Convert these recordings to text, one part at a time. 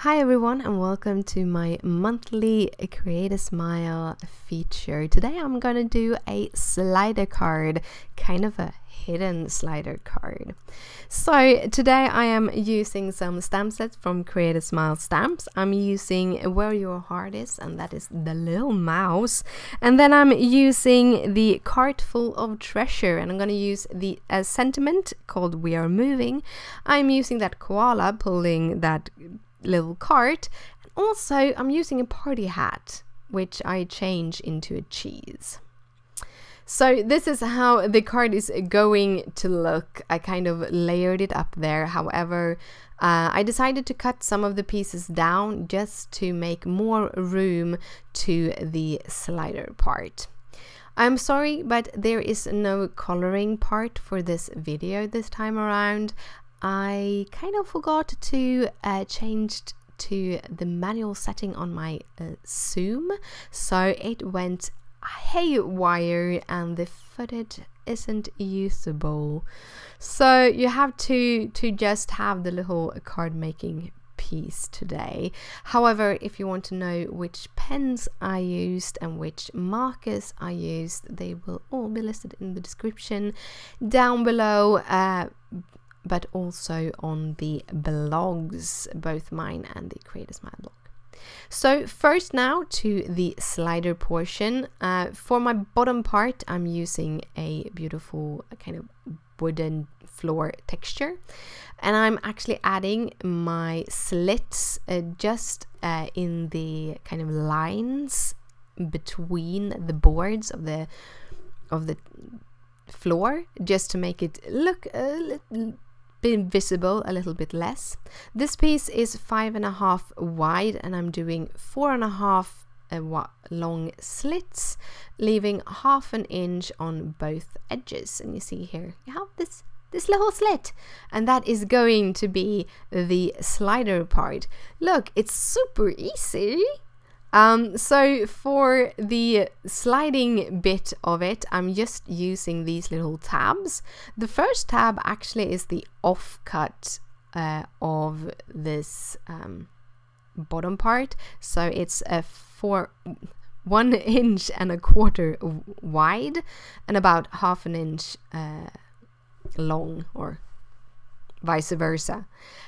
Hi everyone and welcome to my monthly Create a Smile feature. Today I'm gonna do a slider card, kind of a hidden slider card. So today I am using some stamp sets from Create a Smile Stamps. I'm using Where Your Heart Is, and that is the little mouse. And then I'm using the Cart Full of Treasure, and I'm gonna use the sentiment called We Are Moving. I'm using that koala pulling that little cart, and also I'm using a party hat which I change into a cheese. So this is how the card is going to look. I kind of layered it up there. However, I decided to cut some of the pieces down just to make more room to the slider part. I'm sorry, but there is no coloring part for this video this time around. I kind of forgot to change to the manual setting on my zoom, so it went haywire and the footage isn't usable. So you have to just have the little card making piece today. However, if you want to know which pens I used and which markers I used, they will all be listed in the description down below, but also on the blogs, both mine and the Create a Smile blog. So first now to the slider portion. For my bottom part, I'm using a beautiful kind of wooden floor texture, and I'm actually adding my slits just in the kind of lines between the boards of the floor, just to make it look a little bit visible, a little bit less. This piece is 5.5 wide, and I'm doing 4.5 long slits, leaving 1/2 inch on both edges. And you see here you have this little slit, and that is going to be the slider part. Look, it's super easy. So for the sliding bit of it, I'm just using these little tabs. The first tab actually is the offcut of this bottom part, so it's a 1 inch and 1/4 wide and about 1/2 inch long, or vice versa.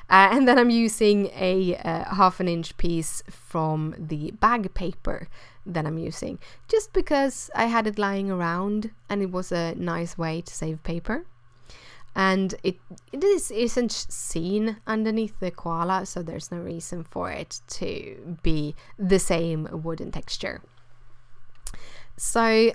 And then I'm using a 1/2 inch piece from the bag paper that I'm using, just because I had it lying around and it was a nice way to save paper. And it isn't seen underneath the koala, so there's no reason for it to be the same wooden texture. So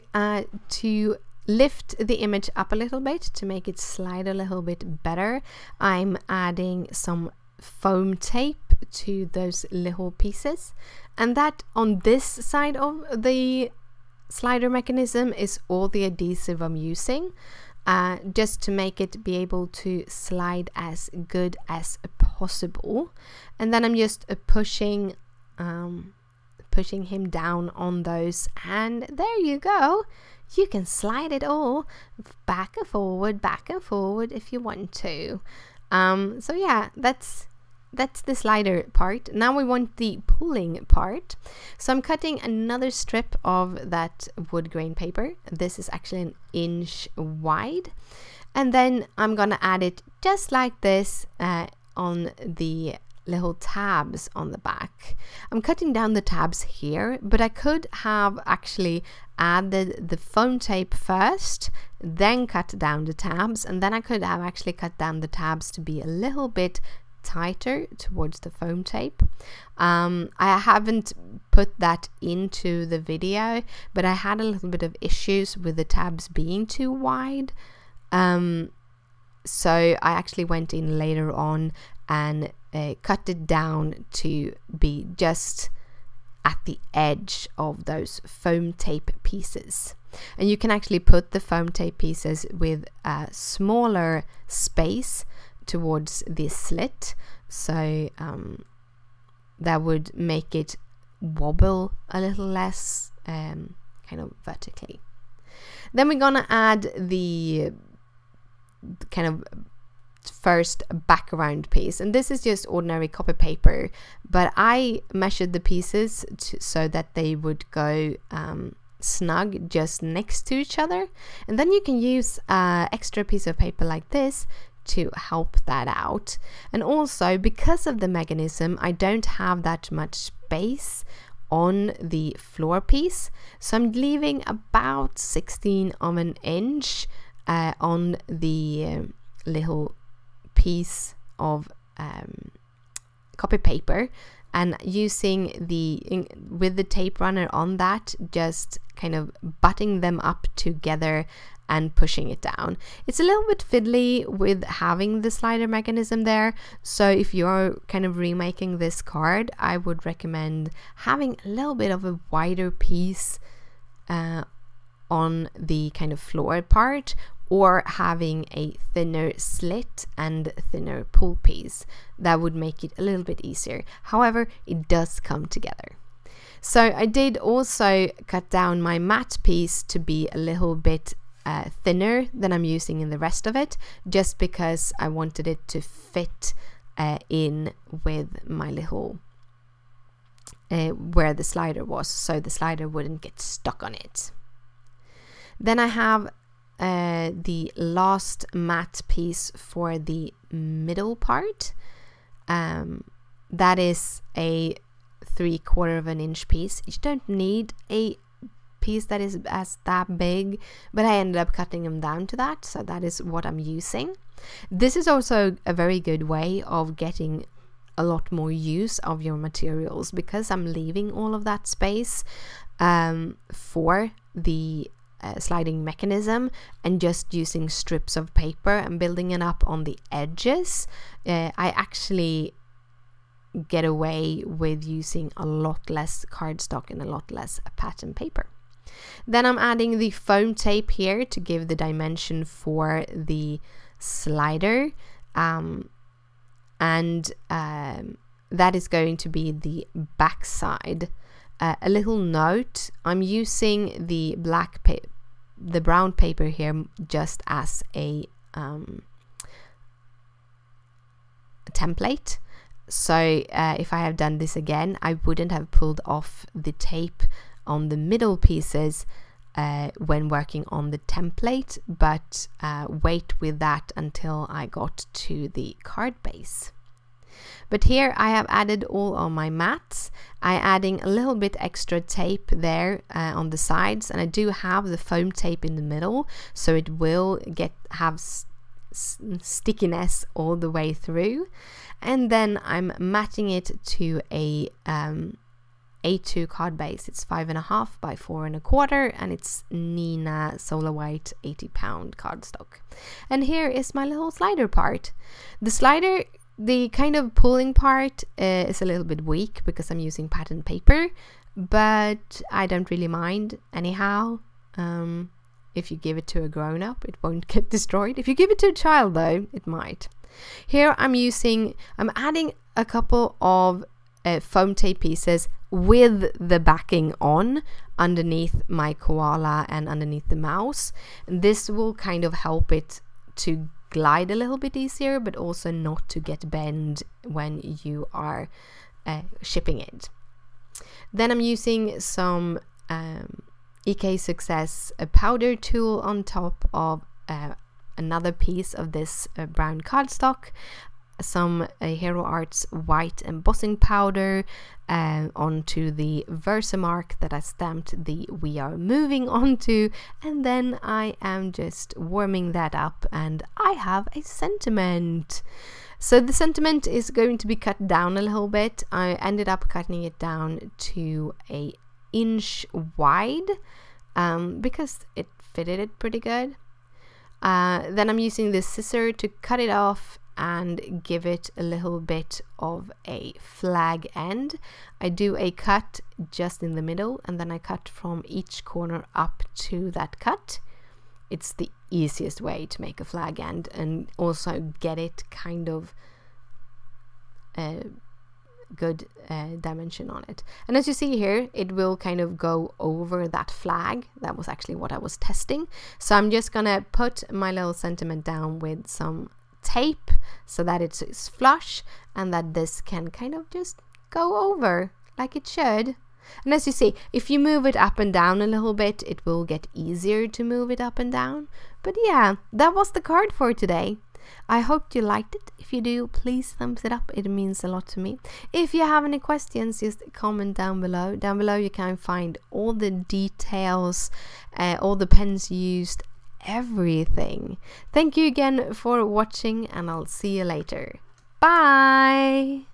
to lift the image up a little bit, to make it slide a little bit better, I'm adding some foam tape to those little pieces, and that on this side of the slider mechanism is all the adhesive I'm using, just to make it be able to slide as good as possible. And then I'm just pushing him down on those, and there you go. You can slide it all back and forward if you want to. So yeah, that's the slider part. Now we want the pulling part. So I'm cutting another strip of that wood grain paper. This is actually 1 inch wide, and then I'm gonna add it just like this on the little tabs on the back. I'm cutting down the tabs here, but I could have actually added the foam tape first, then cut down the tabs, and then I could have actually cut down the tabs to be a little bit tighter towards the foam tape. I haven't put that into the video, but I had a little bit of issues with the tabs being too wide, so I actually went in later on and cut it down to be just at the edge of those foam tape pieces. And you can actually put the foam tape pieces with a smaller space towards this slit, so that would make it wobble a little less, kind of vertically. Then we're gonna add the kind of first background piece, and this is just ordinary copy paper, but I measured the pieces so that they would go snug just next to each other, and then you can use extra piece of paper like this to help that out. And also, because of the mechanism, I don't have that much space on the floor piece, so I'm leaving about 1/16 of an inch on the little piece of copy paper, and using with the tape runner on that, just kind of butting them up together and pushing it down. It's a little bit fiddly with having the slider mechanism there, so if you're kind of remaking this card, I would recommend having a little bit of a wider piece on the kind of floor part, or having a thinner slit and thinner pull piece. That would make it a little bit easier. However, it does come together. So I did also cut down my matte piece to be a little bit thinner than I'm using in the rest of it, just because I wanted it to fit in with my little where the slider was, so the slider wouldn't get stuck on it. Then I have the last matte piece for the middle part. That is a 3/4 of an inch piece. You don't need a piece that is that big, but I ended up cutting them down to that, so that is what I'm using. This is also a very good way of getting a lot more use of your materials, because I'm leaving all of that space for the sliding mechanism, and just using strips of paper and building it up on the edges. I actually get away with using a lot less cardstock and a lot less pattern paper. Then I'm adding the foam tape here to give the dimension for the slider, and that is going to be the back side. A little note: I'm using the brown paper here just as a template. So if I have done this again, I wouldn't have pulled off the tape on the middle pieces when working on the template, but wait with that until I got to the card base. But here I have added all of my mats. I'm adding a little bit extra tape there on the sides, and I do have the foam tape in the middle, so it will have stickiness all the way through. And then I'm matching it to a A2 card base. It's 5.5 by 4.25, and it's Nina Solar White 80-pound cardstock. And here is my little slider part. The slider, the kind of pulling part is a little bit weak because I'm using pattern paper, but I don't really mind anyhow. If you give it to a grown-up, it won't get destroyed. If you give it to a child though, it might. Here I'm adding a couple of foam tape pieces with the backing on underneath my koala and underneath the mouse. And this will kind of help it to glide a little bit easier, but also not to get bent when you are shipping it. Then I'm using some EK Success powder tool on top of another piece of this brown cardstock, some Hero Arts white embossing powder onto the Versamark that I stamped the "We Are Moving" onto, and then I am just warming that up, and I have a sentiment. So the sentiment is going to be cut down a little bit. I ended up cutting it down to an inch wide because it fitted it pretty good. Then I'm using this scissor to cut it off and give it a little bit of a flag end. I do a cut just in the middle, and then I cut from each corner up to that cut. It's the easiest way to make a flag end and also get it kind of good dimension on it. And as you see here, it will kind of go over that flag. That was actually what I was testing. So I'm just gonna put my little sentiment down with some tape so that it's flush, and that this can kind of just go over like it should. And as you see, if you move it up and down a little bit, it will get easier to move it up and down. But yeah, that was the card for today. I hope you liked it. If you do, please thumbs it up. It means a lot to me. If you have any questions, just comment down below. Down below you can find all the details, all the pens used, everything. Thank you again for watching, and I'll see you later. Bye!